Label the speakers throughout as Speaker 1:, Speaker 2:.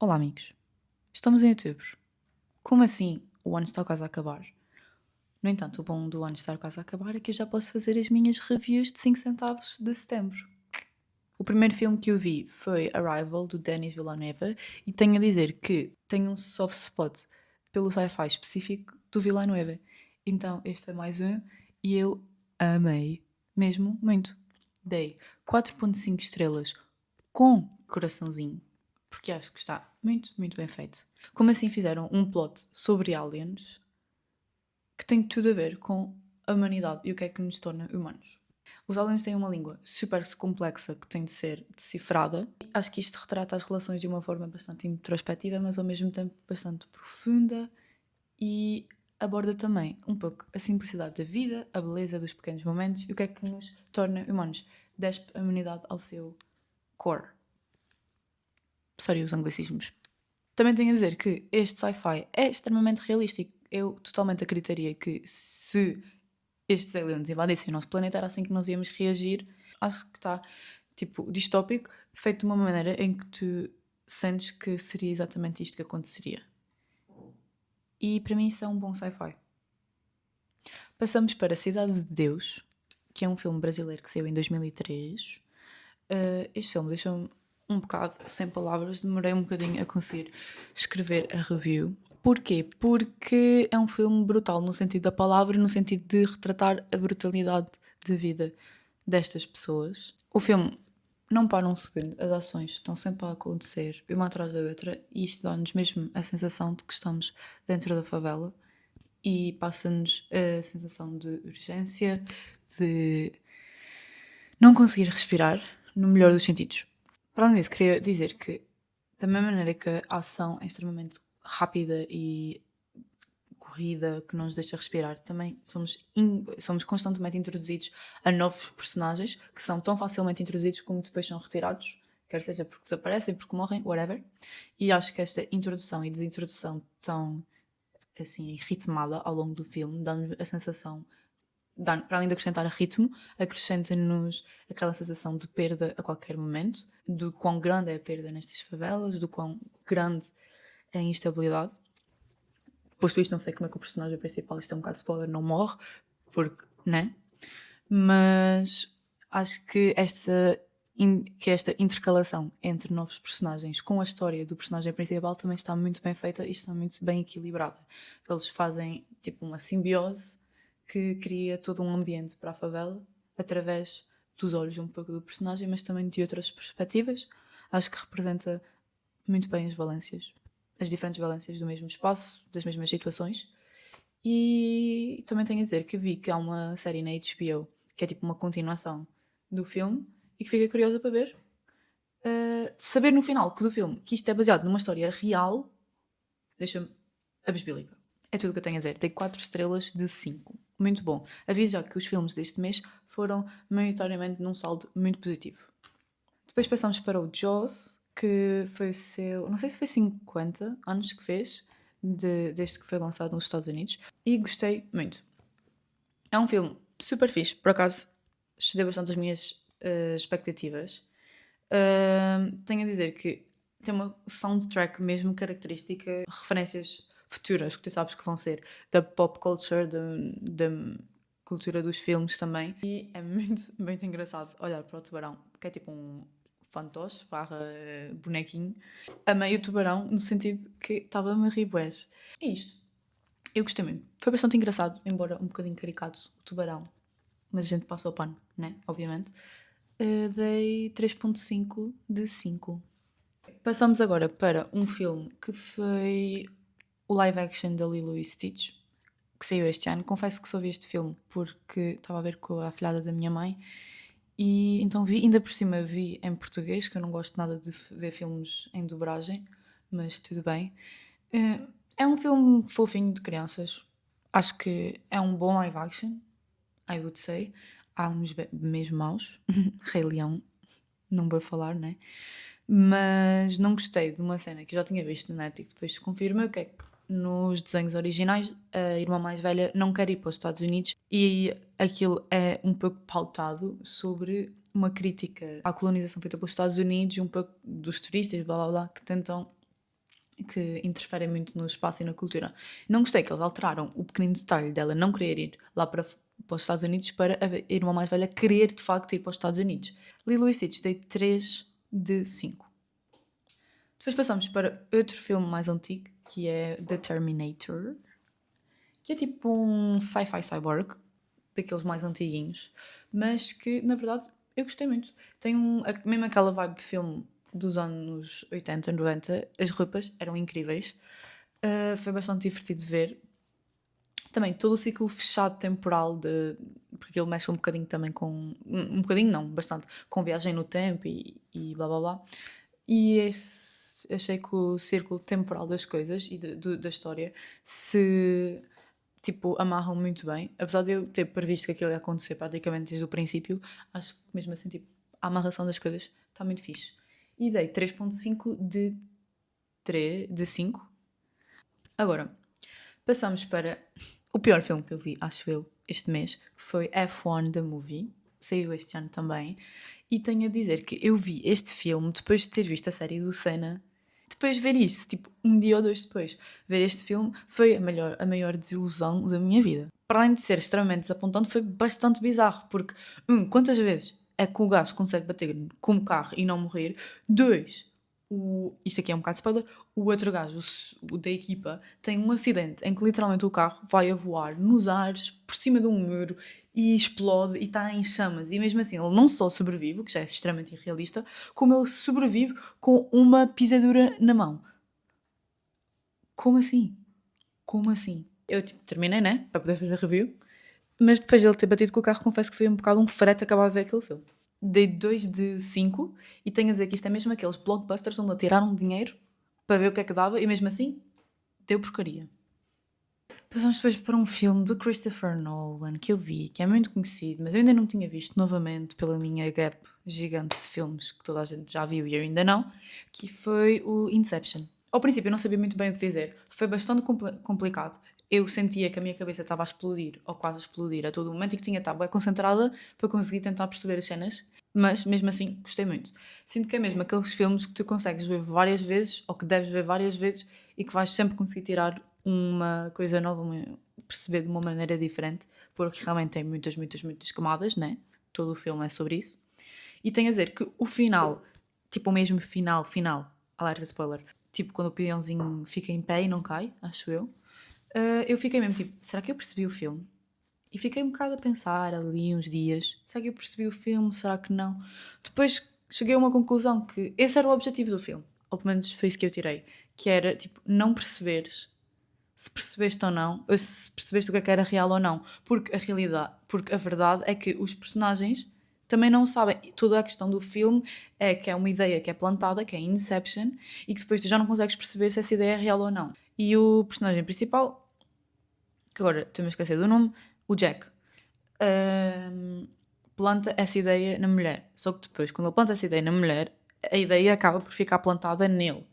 Speaker 1: Olá, amigos. Estamos em outubro. Como assim o ano está quase a acabar? No entanto, o bom do ano estar quase a acabar é que eu já posso fazer as minhas reviews de 5 centavos de setembro. O primeiro filme que eu vi foi Arrival, do Denis Villeneuve, e tenho a dizer que tenho um soft spot pelo sci-fi específico do Villeneuve. Então, este foi mais um e eu amei mesmo muito. Dei 4,5 estrelas com coraçãozinho, porque acho que está muito, muito bem feito. Como assim fizeram um plot sobre aliens que tem tudo a ver com a humanidade e o que é que nos torna humanos. Os aliens têm uma língua super complexa que tem de ser decifrada. Acho que isto retrata as relações de uma forma bastante introspectiva, mas ao mesmo tempo bastante profunda e aborda também um pouco a simplicidade da vida, a beleza dos pequenos momentos e o que é que nos torna humanos. Despe a humanidade ao seu core. Sorry os anglicismos. Também tenho a dizer que este sci-fi é extremamente realístico. Eu totalmente acreditaria que se estes aliens invadissem o nosso planeta era assim que nós íamos reagir. Acho que está, tipo, distópico, feito de uma maneira em que tu sentes que seria exatamente isto que aconteceria. E para mim isso é um bom sci-fi. Passamos para Cidade de Deus, que é um filme brasileiro que saiu em 2003. Este filme deixou-me um bocado sem palavras, demorei um bocadinho a conseguir escrever a review. Porquê? Porque é um filme brutal no sentido da palavra e no sentido de retratar a brutalidade de vida destas pessoas. O filme não para um segundo, as ações estão sempre a acontecer, uma atrás da outra, e isto dá-nos mesmo a sensação de que estamos dentro da favela e passa-nos a sensação de urgência, de não conseguir respirar, no melhor dos sentidos. Para além disso, queria dizer que, da mesma maneira que a ação é extremamente rápida e corrida, que não nos deixa respirar, também somos constantemente introduzidos a novos personagens que são tão facilmente introduzidos como depois são retirados, quer seja porque desaparecem, porque morrem, whatever. E acho que esta introdução e desintrodução tão assim ritmada ao longo do filme dá-nos a sensação, para além de acrescentar ritmo, acrescenta-nos aquela sensação de perda a qualquer momento, do quão grande é a perda nestas favelas, do quão grande é a instabilidade. Posto isto, não sei como é que o personagem principal, isto é um bocado de spoiler, não morre, porque, né? Mas acho que esta intercalação entre novos personagens com a história do personagem principal também está muito bem feita e está muito bem equilibrada. Eles fazem tipo uma simbiose que cria todo um ambiente para a favela através dos olhos um pouco do personagem, mas também de outras perspectivas. Acho que representa muito bem as diferentes valências do mesmo espaço, das mesmas situações. E também tenho a dizer que vi que há uma série na HBO que é tipo uma continuação do filme e que fiquei curiosa para ver. Saber no final do filme que isto é baseado numa história real deixa-me abisbílica. É tudo o que eu tenho a dizer. Dei 4 estrelas de 5. Muito bom. Aviso já que os filmes deste mês foram maioritariamente num saldo muito positivo. Depois passamos para o Jaws, que foi o seu. Não sei se foi 50 anos que fez, desde que foi lançado nos Estados Unidos, e gostei muito. É um filme super fixe, por acaso excedeu bastante as minhas expectativas. Tenho a dizer que tem uma soundtrack mesmo característica, referências futuras que tu sabes que vão ser da pop culture, da cultura dos filmes também. E é muito, muito engraçado olhar para o tubarão, que é tipo um fantoche barra bonequinho. Amei o tubarão no sentido que estava-me a rir bués. É isto. Eu gostei muito. Foi bastante engraçado, embora um bocadinho caricato o tubarão. Mas a gente passou o pano, né? Obviamente. Dei 3,5 de 5. Passamos agora para um filme que foi o live action da Lilo e Stitch, que saiu este ano. Confesso que só vi este filme porque estava a ver com a afilhada da minha mãe e então vi, ainda por cima vi em português, que eu não gosto nada de ver filmes em dobragem, mas tudo bem. É um filme fofinho de crianças. Acho que é um bom live action, I would say. Há uns mesmo maus. Rei Leão, não vou falar, né? Mas não gostei de uma cena que eu já tinha visto na net e que depois se confirma, que é que nos desenhos originais a irmã mais velha não quer ir para os Estados Unidos e aquilo é um pouco pautado sobre uma crítica à colonização feita pelos Estados Unidos e um pouco dos turistas, blá blá blá, que tentam que interferem muito no espaço e na cultura. Não gostei que eles alteraram o pequenino detalhe dela não querer ir lá para os Estados Unidos para a irmã mais velha querer de facto ir para os Estados Unidos. Lilo e Stitch dei 3 de 5. Depois passamos para outro filme mais antigo, que é The Terminator, que é tipo um sci-fi cyborg, daqueles mais antiguinhos, mas que na verdade eu gostei muito. Tem mesmo aquela vibe de filme dos anos 80, 90, as roupas eram incríveis. Foi bastante divertido de ver. Também todo o ciclo fechado temporal porque ele mexe um bocadinho também com. Um bocadinho não, bastante. Com viagem no tempo e blá blá blá. E achei que o círculo temporal das coisas e da história se tipo amarram muito bem. Apesar de eu ter previsto que aquilo ia acontecer praticamente desde o princípio, acho que mesmo assim tipo, a amarração das coisas está muito fixe. E dei 3.5 de 5. Agora, passamos para o pior filme que eu vi, acho eu, este mês, que foi F1 The Movie. Saiu este ano também. E tenho a dizer que eu vi este filme depois de ter visto a série do Senna. Depois de ver isso, tipo, um dia ou dois depois, ver este filme foi a maior desilusão da minha vida. Para além de ser extremamente desapontante, foi bastante bizarro, porque, quantas vezes é que o gajo consegue bater com o carro e não morrer? Dois, isto aqui é um bocado de spoiler, o outro gajo, o da equipa, tem um acidente em que literalmente o carro vai a voar nos ares, por cima de um muro, e explode e está em chamas. E mesmo assim, ele não só sobrevive, o que já é extremamente irrealista, como ele sobrevive com uma pisadura na mão. Como assim? Como assim? Eu tipo, terminei, né? Para poder fazer review. Mas depois de ele ter batido com o carro, confesso que foi um bocado um frete acabar de ver aquele filme. Dei 2 de 5 e tenho a dizer que isto é mesmo aqueles blockbusters onde tiraram dinheiro para ver o que é que dava e mesmo assim deu porcaria. Passamos depois para um filme do Christopher Nolan que eu vi, que é muito conhecido, mas eu ainda não tinha visto novamente pela minha gap gigante de filmes que toda a gente já viu e eu ainda não, que foi o Inception. Ao princípio eu não sabia muito bem o que dizer, foi bastante complicado. Eu sentia que a minha cabeça estava a explodir, ou quase a explodir, a todo momento e que tinha estado bem concentrada para conseguir tentar perceber as cenas, mas mesmo assim gostei muito. Sinto que é mesmo aqueles filmes que tu consegues ver várias vezes, ou que deves ver várias vezes, e que vais sempre conseguir tirar uma coisa nova, perceber de uma maneira diferente, porque realmente tem muitas, muitas, muitas camadas, né? Todo o filme é sobre isso. E tenho a dizer que o final, tipo o mesmo final, alerta spoiler, tipo quando o peãozinho fica em pé e não cai, acho eu fiquei mesmo tipo, será que eu percebi o filme? E fiquei um bocado a pensar ali uns dias, será que eu percebi o filme, será que não? Depois cheguei a uma conclusão que esse era o objetivo do filme, ou pelo menos foi isso que eu tirei, que era tipo, não perceberes se percebeste ou não, ou se percebeste o que é que era real ou não, porque a verdade é que os personagens também não sabem. Toda a questão do filme é que é uma ideia que é plantada, que é Inception, e que depois tu já não consegues perceber se essa ideia é real ou não. E o personagem principal, que agora estou-me a esquecer do nome, o Jack, planta essa ideia na mulher. Só que depois, quando ele planta essa ideia na mulher, a ideia acaba por ficar plantada nele.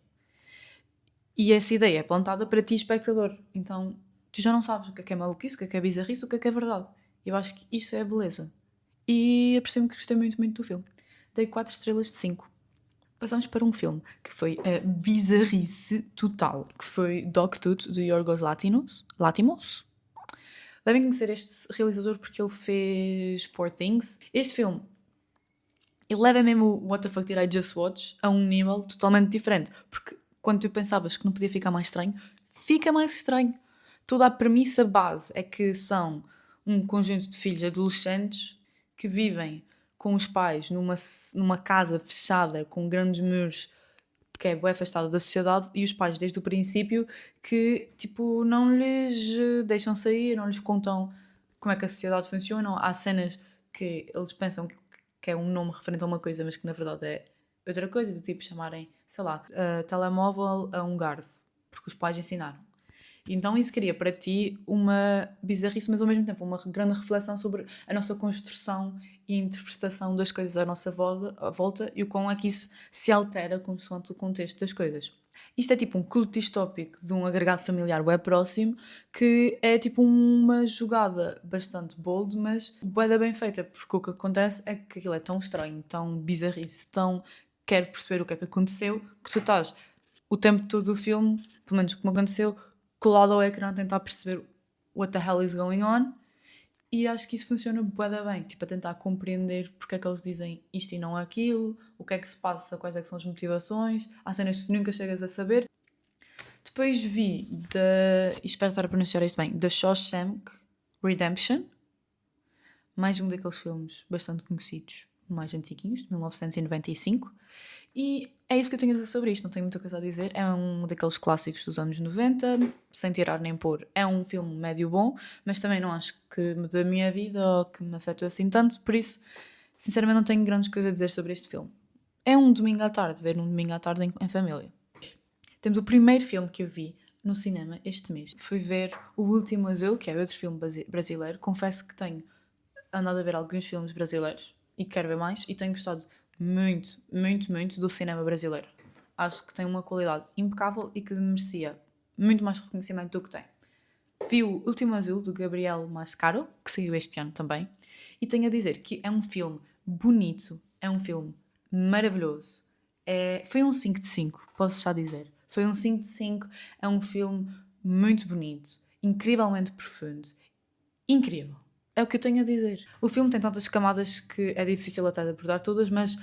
Speaker 1: E essa ideia é plantada para ti, espectador. Então, tu já não sabes o que é maluquice, o que é bizarrice, o que é verdade. Eu acho que isso é a beleza. E apercebo-me que gostei muito, muito do filme. Dei 4 estrelas de 5. Passamos para um filme que foi a bizarrice total, que foi Dogtooth, de Yorgos Lanthimos. Devem conhecer este realizador porque ele fez Poor Things. Este filme, ele leva mesmo o What the fuck did I just watch a um nível totalmente diferente. Porque quando tu pensavas que não podia ficar mais estranho, fica mais estranho. Toda a premissa base é que são um conjunto de filhos adolescentes que vivem com os pais numa casa fechada com grandes muros que é bem afastada da sociedade e os pais desde o princípio que tipo não lhes deixam sair, não lhes contam como é que a sociedade funciona. Há cenas que eles pensam que é um nome referente a uma coisa, mas que na verdade é outra coisa, do tipo chamarem, sei lá, telemóvel a um garfo, porque os pais ensinaram. Então isso cria para ti uma bizarrice, mas ao mesmo tempo uma grande reflexão sobre a nossa construção e interpretação das coisas à volta e o quão é que isso se altera consoante o contexto das coisas. Isto é tipo um culto distópico de um agregado familiar bem próximo, que é tipo uma jogada bastante bold, mas bué bem feita, porque o que acontece é que aquilo é tão estranho, tão bizarrice, tão quero perceber o que é que aconteceu, que tu estás o tempo todo do filme, pelo menos como aconteceu, colado ao ecrã a tentar perceber what the hell is going on. E acho que isso funciona bué da bem, tipo, a tentar compreender porque é que eles dizem isto e não aquilo, o que é que se passa, quais é que são as motivações, há cenas que nunca chegas a saber. Depois vi e espero estar a pronunciar isto bem, The Shawshank Redemption, mais um daqueles filmes bastante conhecidos, mais antiguinhos, de 1995. E é isso que eu tenho a dizer sobre isto, não tenho muita coisa a dizer. É um daqueles clássicos dos anos 90, sem tirar nem pôr. É um filme médio bom, mas também não acho que me da minha vida ou que me afetou assim tanto, por isso, sinceramente, não tenho grandes coisas a dizer sobre este filme. É um domingo à tarde, ver um domingo à tarde em família. Temos o primeiro filme que eu vi no cinema este mês. Fui ver O Último Azul, que é outro filme brasileiro. Confesso que tenho andado a ver alguns filmes brasileiros e quero ver mais, e tenho gostado muito, muito, muito do cinema brasileiro. Acho que tem uma qualidade impecável e que merecia muito mais reconhecimento do que tem. Vi O Último Azul, do Gabriel Mascaro, que saiu este ano também, e tenho a dizer que é um filme bonito, é um filme maravilhoso. Foi um 5 de 5, posso já dizer. Foi um 5 de 5, é um filme muito bonito, incrivelmente profundo. Incrível. É o que eu tenho a dizer. O filme tem tantas camadas que é difícil até de abordar todas, mas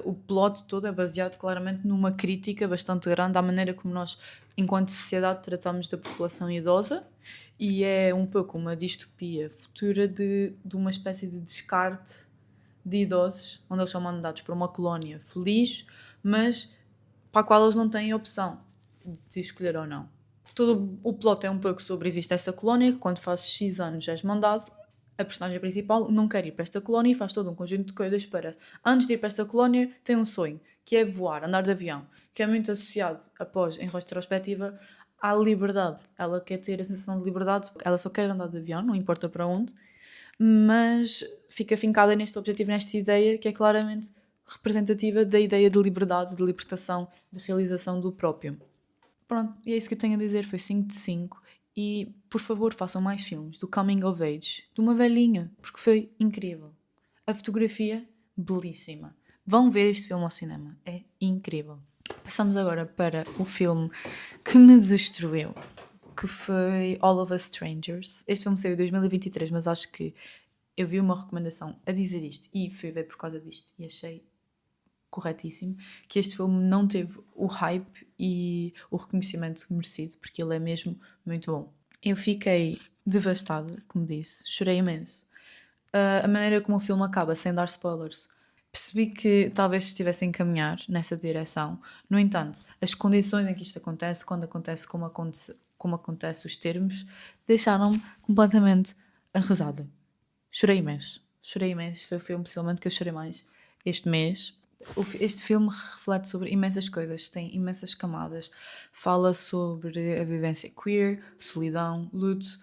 Speaker 1: o plot todo é baseado claramente numa crítica bastante grande à maneira como nós, enquanto sociedade, tratamos da população idosa, e é um pouco uma distopia futura de uma espécie de descarte de idosos, onde eles são mandados para uma colónia feliz, mas para a qual eles não têm opção de escolher ou não. Todo o plot é um pouco sobre existe essa colónia que quando fazes X anos és mandado, a personagem principal não quer ir para esta colónia e faz todo um conjunto de coisas para, antes de ir para esta colónia, tem um sonho, que é voar, andar de avião, que é muito associado, após, em retrospectiva, à liberdade. Ela quer ter a sensação de liberdade, ela só quer andar de avião, não importa para onde, mas fica fincada neste objetivo, nesta ideia que é claramente representativa da ideia de liberdade, de libertação, de realização do próprio. Pronto, e é isso que eu tenho a dizer, foi 5 de 5. E, por favor, façam mais filmes do Coming of Age, de uma velhinha, porque foi incrível. A fotografia, belíssima. Vão ver este filme ao cinema, é incrível. Passamos agora para o filme que me destruiu, que foi All of Us Strangers. Este filme saiu em 2023, mas acho que eu vi uma recomendação a dizer isto e fui ver por causa disto e achei corretíssimo, que este filme não teve o hype e o reconhecimento merecido, porque ele é mesmo muito bom. Eu fiquei devastada, como disse, chorei imenso. A maneira como o filme acaba, sem dar spoilers, percebi que talvez estivesse a encaminhar nessa direção. No entanto, as condições em que isto acontece, quando acontece como acontece os termos, deixaram-me completamente arrasada. Chorei imenso. Chorei imenso. Foi o filme, possivelmente, que eu chorei mais este mês. Este filme reflete sobre imensas coisas, tem imensas camadas. Fala sobre a vivência queer, solidão, luto,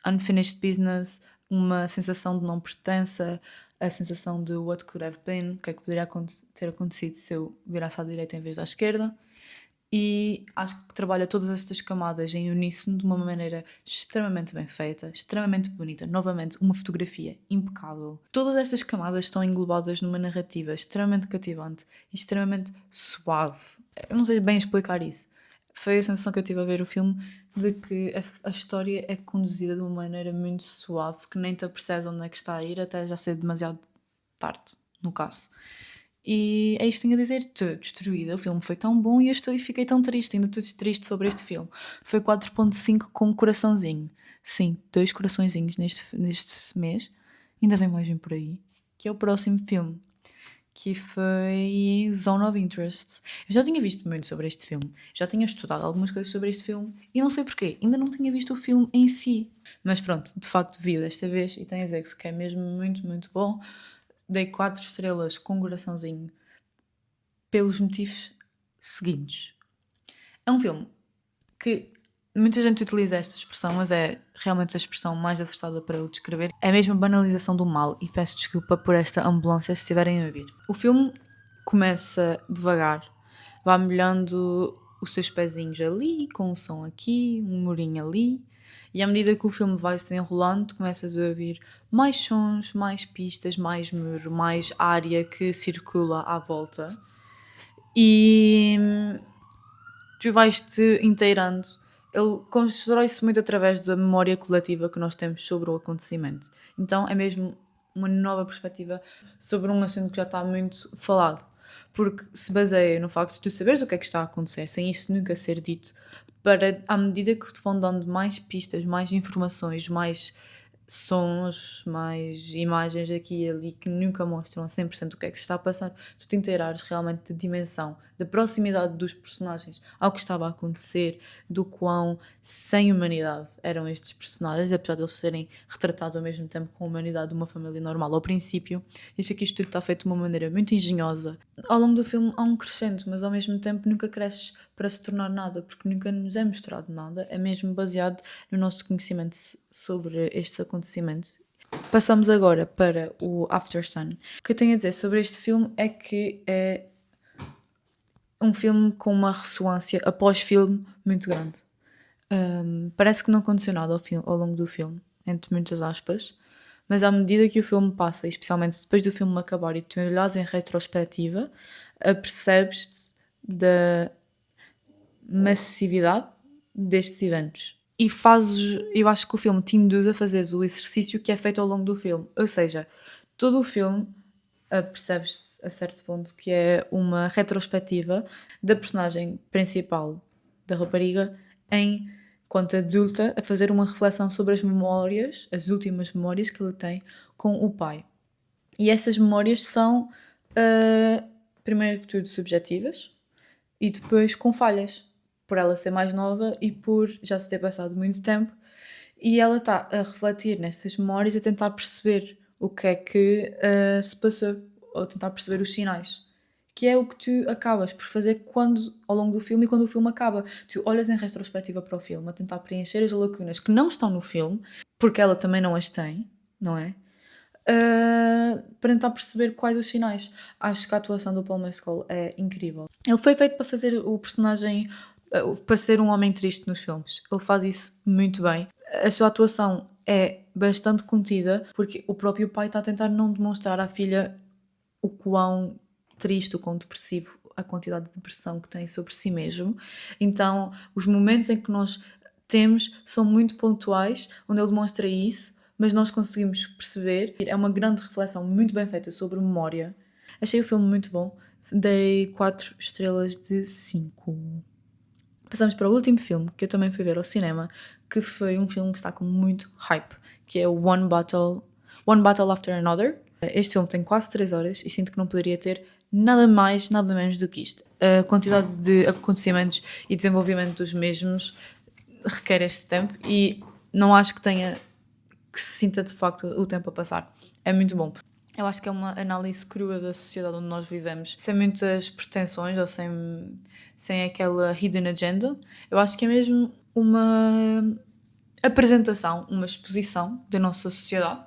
Speaker 1: unfinished business, uma sensação de não pertença, a sensação de what could have been, o que é que poderia ter acontecido se eu virasse à direita em vez da esquerda. E acho que trabalha todas estas camadas em uníssono de uma maneira extremamente bem feita, extremamente bonita. Novamente, uma fotografia impecável. Todas estas camadas estão englobadas numa narrativa extremamente cativante e extremamente suave. Eu não sei bem explicar isso. Foi a sensação que eu tive a ver o filme, de que a história é conduzida de uma maneira muito suave, que nem te apercebes onde é que está a ir até já ser demasiado tarde, no caso. E é isto que tenho a dizer, estou destruída. O filme foi tão bom e fiquei tão triste, ainda estou triste sobre este filme. Foi 4.5 com um coraçãozinho. Sim, 2 coraçõezinhos neste mês. Ainda vem mais um por aí, que é o próximo filme, que foi Zone of Interest. Eu já tinha visto muito sobre este filme, já tinha estudado algumas coisas sobre este filme e não sei porquê, ainda não tinha visto o filme em si. Mas pronto, de facto vi desta vez e tenho a dizer que fiquei mesmo muito, muito bom. Dei 4 estrelas com um coraçãozinho pelos motivos seguintes. É um filme que muita gente utiliza esta expressão, mas é realmente a expressão mais acertada para o descrever. É mesmo a banalização do mal, e peço desculpa por esta ambulância se estiverem a ouvir. O filme começa devagar, vai molhando os seus pezinhos ali, com um som aqui, um murinho ali, e à medida que o filme vai se enrolando, começas a ouvir mais sons, mais pistas, mais muro, mais área que circula à volta. E tu vais-te inteirando. Ele constrói-se muito através da memória coletiva que nós temos sobre o acontecimento. Então é mesmo uma nova perspectiva sobre um assunto que já está muito falado. Porque se baseia no facto de tu saberes o que é que está a acontecer, sem isso nunca ser dito, para, à medida que se te vão dando mais pistas, mais informações, mais sons, mais imagens aqui e ali que nunca mostram a 100% o que é que se está a passar, tu te inteirares realmente da dimensão, da proximidade dos personagens ao que estava a acontecer, do quão sem humanidade eram estes personagens, apesar de eles serem retratados ao mesmo tempo com a humanidade de uma família normal ao princípio. Acho que isto tudo está feito de uma maneira muito engenhosa. Ao longo do filme há um crescendo, mas ao mesmo tempo nunca cresces para se tornar nada, porque nunca nos é mostrado nada, é mesmo baseado no nosso conhecimento sobre estes acontecimentos. Passamos agora para o After Sun. O que eu tenho a dizer sobre este filme é que é um filme com uma ressonância após filme muito grande. Parece que não aconteceu nada ao longo do filme, entre muitas aspas, mas à medida que o filme passa, e especialmente depois do filme acabar e tu olhares em retrospectiva, apercebes-te da massividade destes eventos. E eu acho que o filme te induz a fazeres o exercício que é feito ao longo do filme. Ou seja, todo o filme percebes-te a certo ponto que é uma retrospectiva da personagem principal da rapariga enquanto adulta a fazer uma reflexão sobre as memórias, as últimas memórias que ele tem com o pai. E essas memórias são, primeiro que tudo, subjetivas e depois com falhas, por ela ser mais nova e por já se ter passado muito tempo. E ela está a refletir nessas memórias, a tentar perceber o que é que se passou, ou tentar perceber os sinais. Que é o que tu acabas por fazer ao longo do filme e quando o filme acaba. Tu olhas em retrospectiva para o filme, a tentar preencher as lacunas que não estão no filme, porque ela também não as tem, não é? Para tentar perceber quais os sinais. Acho que a atuação do Paul Mescal é incrível. Ele foi feito para fazer o personagem para ser um homem triste nos filmes. Ele faz isso muito bem. A sua atuação é bastante contida porque o próprio pai está a tentar não demonstrar à filha o quão triste, o quão depressivo, a quantidade de depressão que tem sobre si mesmo. Então, os momentos em que nós temos são muito pontuais, onde ele demonstra isso, mas nós conseguimos perceber. É uma grande reflexão muito bem feita sobre memória. Achei o filme muito bom. Dei 4 estrelas de 5. Passamos para o último filme, que eu também fui ver ao cinema, que foi um filme que está com muito hype, que é o One Battle After Another. Este filme tem quase 3 horas e sinto que não poderia ter nada mais, nada menos do que isto. A quantidade de acontecimentos e desenvolvimento dos mesmos requer este tempo e não acho que se sinta de facto o tempo a passar. É muito bom. Eu acho que é uma análise crua da sociedade onde nós vivemos, sem muitas pretensões ou sem aquela hidden agenda. Eu acho que é mesmo uma apresentação, uma exposição da nossa sociedade,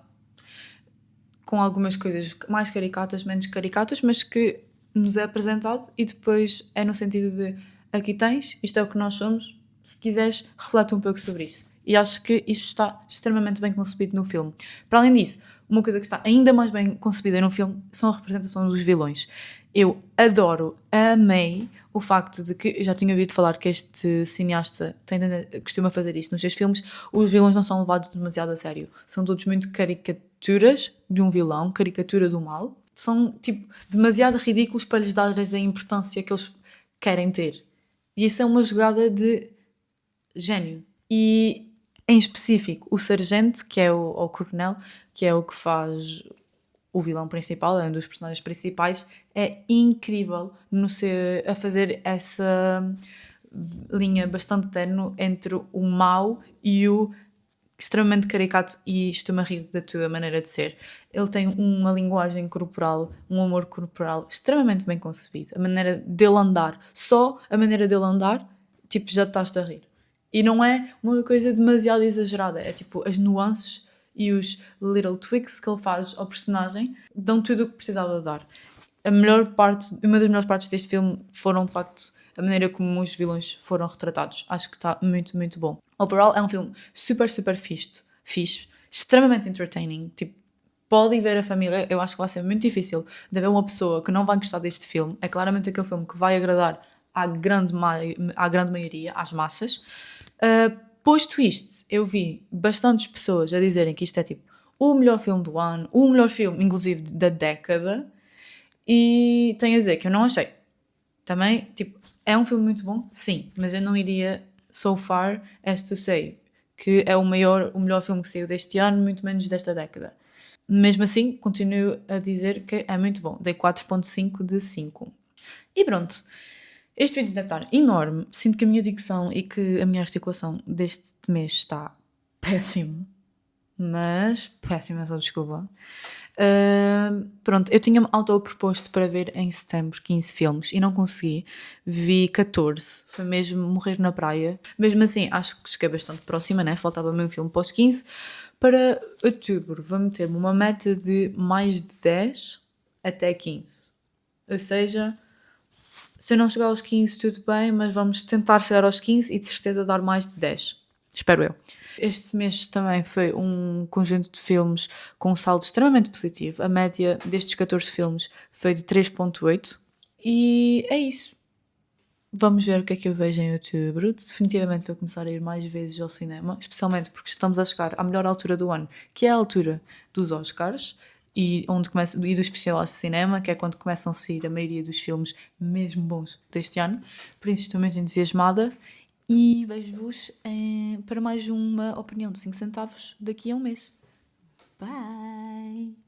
Speaker 1: com algumas coisas mais caricatas, menos caricatas, mas que nos é apresentado e depois é no sentido de aqui tens, isto é o que nós somos, se quiseres, reflete um pouco sobre isso. E acho que isto está extremamente bem concebido no filme. Para além disso, uma coisa que está ainda mais bem concebida no filme são a representação dos vilões. Eu amei o facto de que, eu já tinha ouvido falar que este cineasta costuma fazer isto nos seus filmes, os vilões não são levados demasiado a sério. São todos muito caricaturas de um vilão, caricatura do mal. São, tipo, demasiado ridículos para lhes darem a importância que eles querem ter. E isso é uma jogada de gênio. E, em específico, o sargento, que é o coronel, que é o que faz o vilão principal, é um dos personagens principais, é incrível a fazer essa linha bastante ténue entre o mau e o extremamente caricato, e estou-me a rir da tua maneira de ser. Ele tem uma linguagem corporal, um humor corporal extremamente bem concebido. A maneira dele andar, só a maneira dele andar, tipo, já te estás a rir. E não é uma coisa demasiado exagerada, é tipo as nuances e os little tweaks que ele faz ao personagem dão tudo o que precisava dar. Uma das melhores partes deste filme foram, de facto, a maneira como os vilões foram retratados. Acho que está muito, muito bom. Overall, é um filme super, super fixe, extremamente entertaining. Tipo, podem ver a família. Eu acho que vai ser muito difícil de haver uma pessoa que não vai gostar deste filme. É claramente aquele filme que vai agradar à grande maioria, às massas. Posto isto, eu vi bastantes pessoas a dizerem que isto é tipo o melhor filme do ano, o melhor filme, inclusive, da década, e tenho a dizer que eu não achei. Também, tipo, é um filme muito bom, sim, mas eu não iria so far as to say que é o melhor filme que saiu deste ano, muito menos desta década. Mesmo assim, continuo a dizer que é muito bom. Dei 4.5 de 5. E pronto. Este vídeo deve estar enorme. Sinto que a minha dicção e que a minha articulação deste mês está péssimo. Mas, péssima, só desculpa. Pronto, eu tinha-me autoproposto para ver em setembro 15 filmes e não consegui. Vi 14. Foi mesmo morrer na praia. Mesmo assim, acho que cheguei bastante próxima, né? Faltava-me um filme para os 15. Para outubro, vou meter-me uma meta de mais de 10 até 15. Ou seja, se eu não chegar aos 15, tudo bem, mas vamos tentar chegar aos 15 e de certeza dar mais de 10. Espero eu. Este mês também foi um conjunto de filmes com um saldo extremamente positivo. A média destes 14 filmes foi de 3.8. E é isso. Vamos ver o que é que eu vejo em outubro. Definitivamente vou começar a ir mais vezes ao cinema, especialmente porque estamos a chegar à melhor altura do ano, que é a altura dos Oscars e dos festivais de cinema, que é quando começam a sair a maioria dos filmes mesmo bons deste ano. Por isso estou muito entusiasmada e vejo-vos para mais uma opinião de 5 centavos daqui a um mês. Bye!